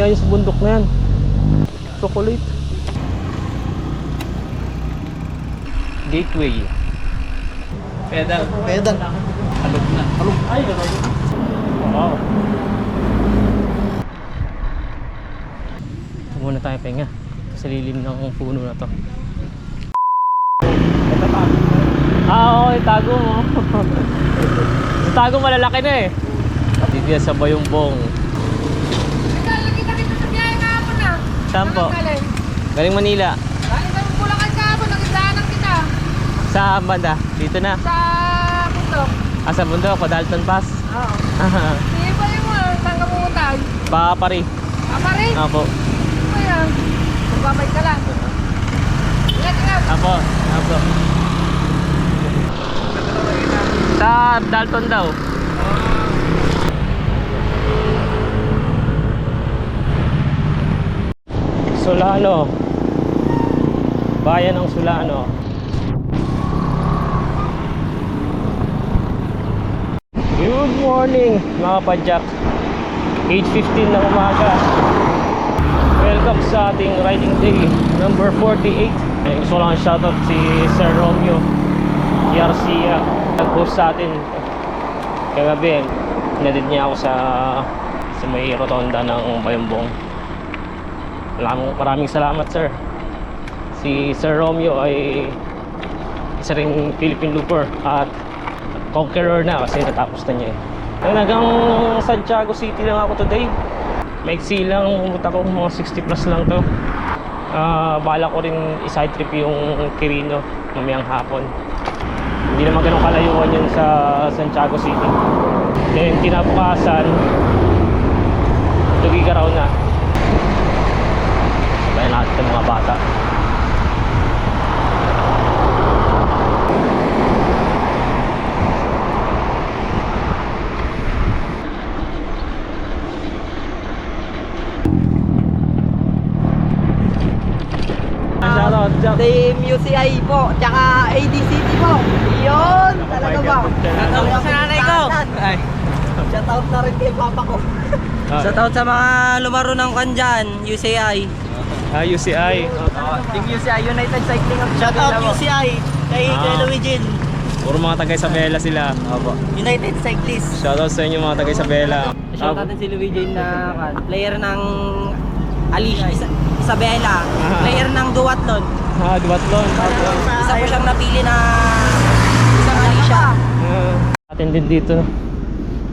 Yan sa bundok na yan. Chocolate. Gateway. Pedal. Pedal. Alog na. Alog. Ay, alog. Wow. Muna tayo pahinga sa lilim ng puno na to. Oo, tago mo. Sa tago malalaki na eh. Dito yan sa Bayumbong. Nakita kita sa biyahe kahapon na. Saan po? Galing Manila. Galing kami Bulacan kahapon, nagdaanan kita. Sa banda? Dito na. Sa bundok. Sa bundok ko, Dalton Pass. Oo. Sige pa yung saan ka pumunta? Papari. Papari? Apo. Sige pa yan. Magbabay ka lang. Ingat, ingat. Apo. Apo. Sa Dalton daw. Solano. Bayan ng Solano. Good morning mga padyak. 8:15 ng umaga. Welcome sa ating riding day number 48. Gusto ko lang shoutout si Sir Romeo Garcia. Nag-host sa atin kagabi. Pinadid niya ako sa may rotonda ng Bayumbong. Maraming salamat sir. Si Sir Romeo ay isa ring Philippine Looper at conqueror na kasi natapos na niya eh. Hanggang Santiago City lang ako today. Maiksi lang, pumunta ko mga 60 plus lang to. Bala ko rin i-side trip yung Quirino mamayang hapon. Hindi naman ganun kalayuan yun sa Santiago City. Then kinabukasan Tugigaraw na. Sabayan natin ng mga bata. Team UCI po, tsaka ADCT po. Yun, talaga ba? Shoutout sa nanay ko. Ay. Shoutout na rin kay papa ko. Shoutout sa mga lumaro ng kanjan, UCI. UCI. Team UCI, United Cycling of Shoutout UCI kay Luigi. Puro mga taga Isabela sila. United Cyclist. Shoutout sa inyo mga taga Isabela. Shoutout natin si Luigi na player ng Isabela. Player ng Duathlon. Duathlon. Isa po siyang napili na isang Alicia. Atin din dito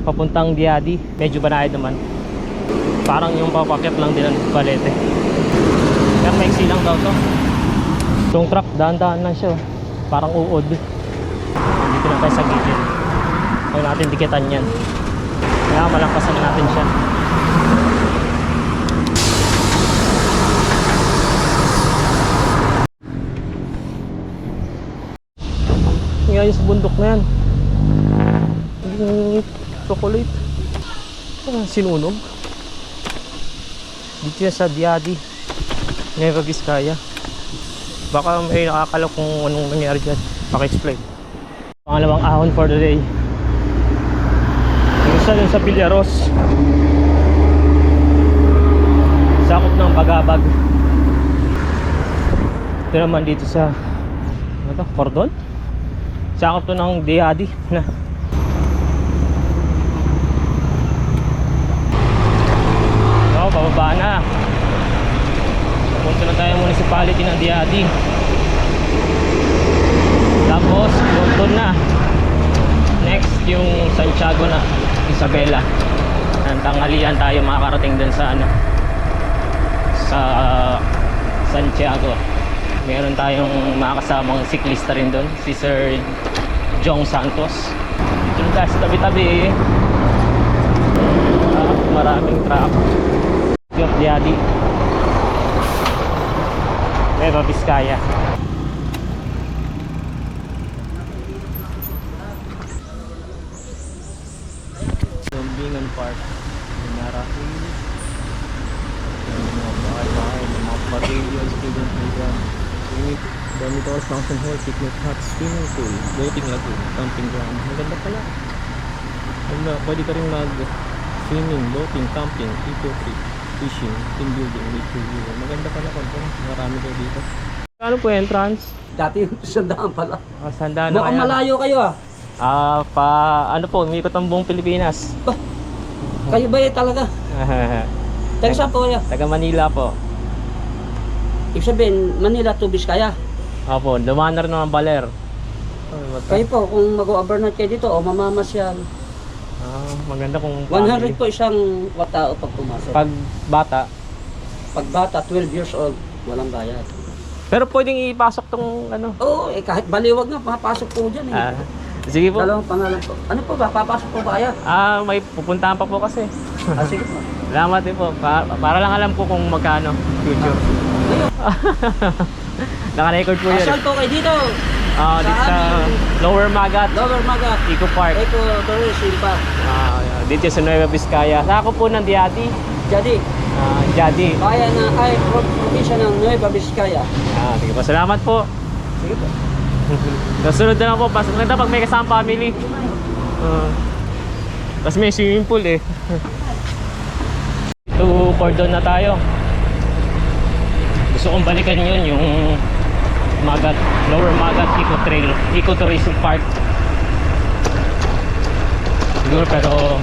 papuntang Diadi. Medyo banayad naman. Parang yung papakyat lang din ng Balete. Kaya maiksi lang daw to. Itong truck, dahan-dahan lang siya. Parang uod. Dito na tayo sa gilid. Kaya natin dikitan yan. Kaya malampasan natin siya. Ngayon sa bundok na yan. Chocolate. Sinunog. Dito yan sa Diadi, Nueva Vizcaya. Baka may nakakala kung anong nangyari dyan. Paki-explain. Pangalawang ahon for the day. Yung isa dun sa Villaros. Sakop ng Bagabag. Ito naman dito sa ano to? Cordon. Sakop to ng Diadi na. Pababa na. Punta na tayo municipality ng Diadi. Tapos Cordon na. Next yung Santiago na, Isabela. Ang tanghalian tayo makakarating dun sa ano, sa Santiago. Meron tayong makakasamang siklista rin dun, si Sir Jong Santos. Dito na tayo sa tabi-tabi. Maraming truck. Yung Diadi, Nueva Vizcaya. Lombingan Park, Minara Hills. Mga bahay-bahay, mga pavilion, student program, dormitories, function hall, picnic hut, swimming pool, boating lagoon, camping ground. Maganda pala. Pwede ka rin mag swimming, boating, camping, eco trip. fishing, team building, nature view. Maganda pala ko. Marami kayo dito. Ano po entrance? Dati yung sandaan pala. Sandaan na Mukhang kaya. malayo kayo ah. Ano po, umikot ang buong Pilipinas. Bah, kayo ba talaga? Taga saan po kayo? Taga Manila po. Ibig sabihin, Manila to Vizcaya. Opo, dumaan na rin ng Baler. Kayo po, kung mag-overnight kayo dito o mamamasyal, Maganda kung 100 po isang tao pag pumasok. Pag bata. Pag bata, 12 years old, walang bayad. Pero pwedeng ipasok tong ano. Oo, kahit baliwag nga, papasok po dyan eh. Sige po. Dalawang pangalan po. Ano po ba? Papasok po ba kayo? May pupuntahan pa po kasi. Sige po. Salamat din po. Para lang alam ko kung magkano future. Naka-record po yun. Asal po kayo dito. Dito sa Lower Magat, Lower Magat. Eco Park. Eco Tourism Park. Dito sa Nueva Vizcaya. Sako po ng Diati. Jadi, Jadi. kaya na ay probinsya ng Nueva Vizcaya. Sige po. Salamat po. Sige po. Kasunod na lang po. Maganda pag may kasama family. Tapos may swimming pool eh. Ito, cordon na tayo. Gusto kong balikan yun, yung Magat, Lower Magat Eco Trail, Eco Tourism Park. Siguro pero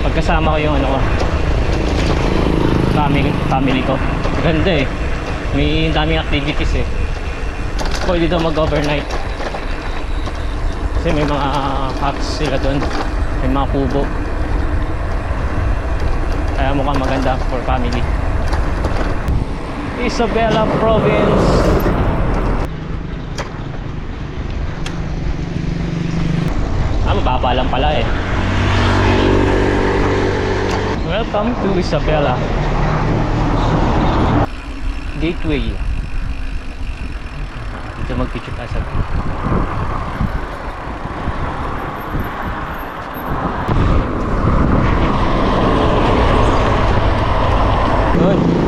pagkasama ko yung ano ko, family ko. Ganda eh. May daming activities eh. Pwede daw mag-overnight. Kasi may mga huts sila doon. May mga kubo. Kaya mukhang maganda for family. Isabela Province. Mababa lang pala eh. Welcome to Isabela Gateway. Dito mag-picture tayo sa good.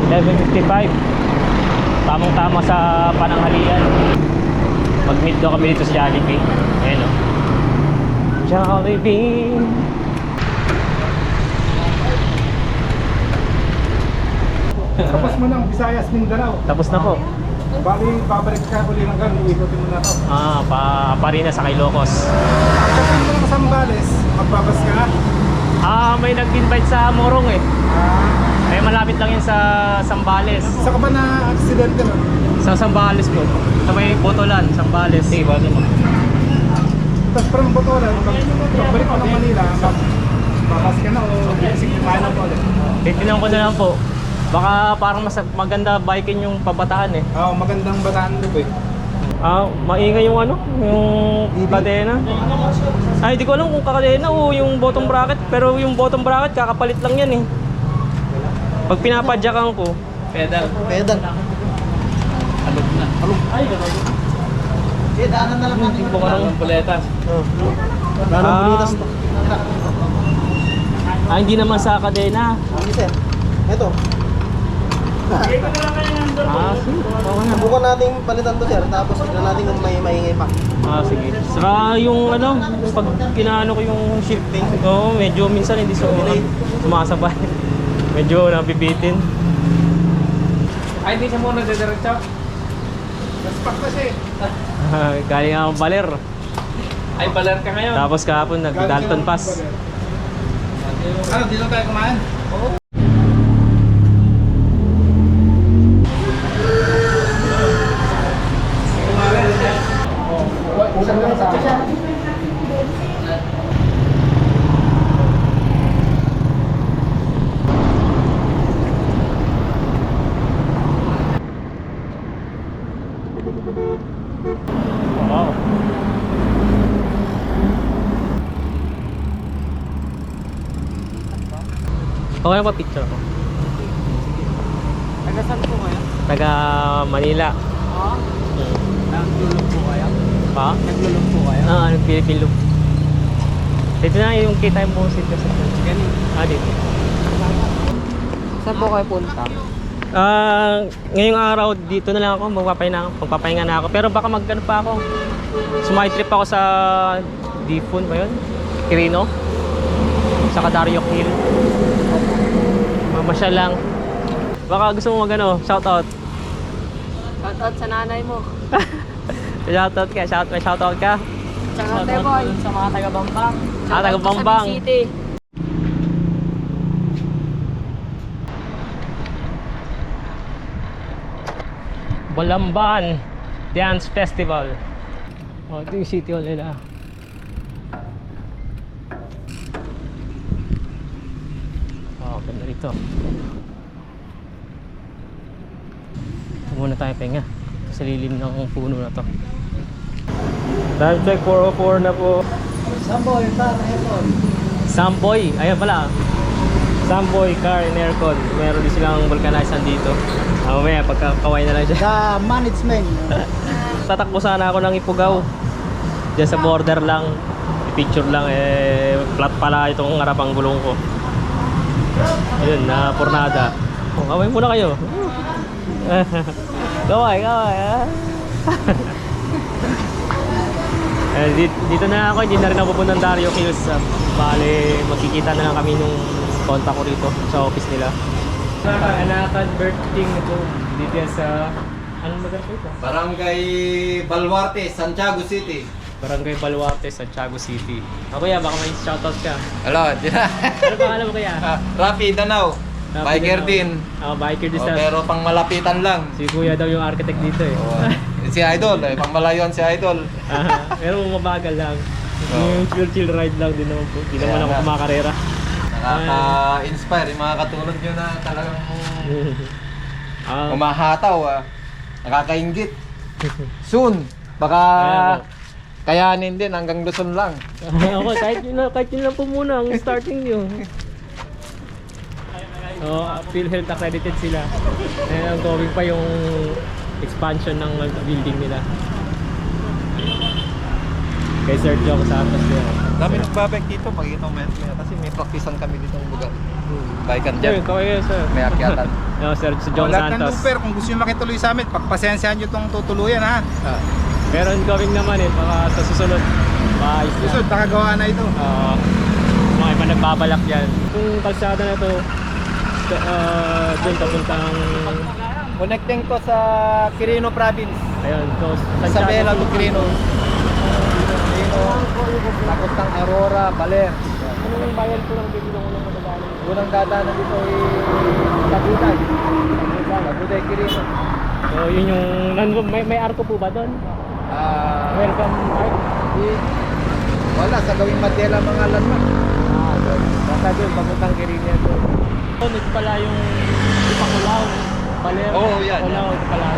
11:55. Tamang-tama sa pananghalian. Mag-meet daw kami dito sa Jollibee. Ayan o. Jollibee. Tapos mo ng Visayas, Mindanao. Tapos na po. Bali, babalik ka uli ng ganun, iikutin mo na to. Parina sa Ilocos. Pagdating mo ng Sambales, magbabas ka. May nag-invite sa Morong eh. Malapit lang yun sa Sambales. Sa ka ba na aksidente nun? Sa Sambales po. Sa may Botolan, Sambales. Tapos parang Botolan, pagbalik mo ng Manila, magbabas ka na o basic kumain na po ulit. Titinan ko na lang po. Baka parang maganda biking yung pabataan eh. Oo, magandang bataan doon eh. Maingay yung ano, yung kadena. Hindi ko alam kung kakadena o yung bottom bracket. Pero yung bottom bracket, kakapalit lang yan eh. Pag pinapadyakan ko, Pedal. Daanan na lang natin. hindi ko ng buletas. Hindi naman sa kadena. Sir, eto. Sige. Okay na. Subukan natin palitan to sir, tapos tignan natin kung may maingay pa. Sige. Saka yung ano, pag kinaano ko yung shifting, medyo minsan hindi sumasabay. Medyo nabibitin. Hindi siya muna didiretso. Naspak na siya eh. Galing ako Baler. Baler ka ngayon. Tapos kahapon nag-Dalton Pass. Ano, dito tayo kumain? Oo. Wow. Okay ba picture ko? Taga saan po kayo? Taga Manila. Naglulog po kayo? Pa? Naglulog po kayo? Nag-Philippine loop. Dito na yung kita yung buong seat kasi. Ganun. Dito. Saan po kayo punta? Ngayong araw dito na lang ako, magpapahinga na ako. Pero baka magano pa ako. Sumay trip ako sa Difun ba yun? Quirino. Sa Dario Hill. Masyal lang. Baka gusto mo mag shoutout. Shoutout sa nanay mo. Shoutout ka, shoutout ka. Tsaka Teboy, sa mga taga-Bambang. Ah, taga-Bambang. Sa Big City. Balamban Dance Festival. Oh, ito yung City Hall nila. Oh, ganda rito. Muna tayo pahinga sa lilim ng puno na to. Time check 4:04 na po. Samboy, car, aircon. Samboy, ayan pala. Samboy Car and Aircon. Meron din silang vulcanized dito. Mamaya pagkakaway na lang siya. The management. Tatakbo sana ako ng Ipugaw. Diyan sa border lang. I-picture lang flat pala itong harapang gulong ko. Yun, na pornada. Kaway muna kayo. Kaway ha. Dito na ako, hindi na rin ako pupunta ng Dario Hills. Bale, magkikita na lang kami nung kontak ko rito sa office nila. Converting ito dito sa anong lugar po ito? Barangay Baluarte, Santiago City. Barangay Baluarte, Santiago City. O kuya, baka may shoutout ka. Hello, Ano pangalan mo kuya? Rafi Danao. Biker din. Biker din Oh, sa... pero pang malapitan lang. Si kuya daw yung architect dito eh. Oh, si Idol, pang malayuan si Idol. Pero mabagal lang. Oo. Yung chill ride lang din naman po. Hindi naman ako nga. kumakarera. Nakaka-inspire yung mga katulad nyo na talagang Ah, umahataw. Nakakaingit. Soon, baka kayanin din hanggang Luzon lang. ako, kahit yun lang po muna ang starting nyo. So, PhilHealth accredited sila. And ang going pa yung expansion ng building nila. Kay Sir Joe Santos yun. Dami nagbabike dito pag ito kasi may practicean kami dito ng lugar. Biker Sir, dyan. kaway sir. May akyatan. No, Sir Joe Lahat ng Santos. looper, kung gusto nyo makituloy sa amin, pagpasensyahan nyo itong tutuluyan ha. Pero ongoing naman baka sa susunod. Maayos na. Susunod, nakagawa na ito. Mga iba nagbabalak yan. Itong kalsada na to, doon papuntang, Connecting ko sa Quirino Province. ayun, so, Isabela to Quirino. Tapos ng Aurora, Baler. Ano yung bayan po ng bibigyan ko ng matadaan? Unang dadaanan dito ay Tabuday. Tabuday, Quirino. So yun yung, may arko po ba doon? Welcome Ark? Wala, sa gawing Mandela mga landmark. Basta doon, papuntang Quirino doon. So, ito pala yung Ipakulaw, Baler, Oo, yan. Ipakulaw, Ipakulaw.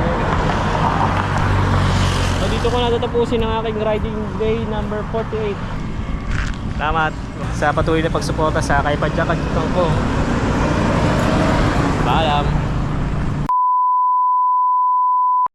So dito ko natatapusin ang aking riding day number 48. Salamat sa patuloy na pagsuporta sa kay Padjak at Kitong ko. Paalam.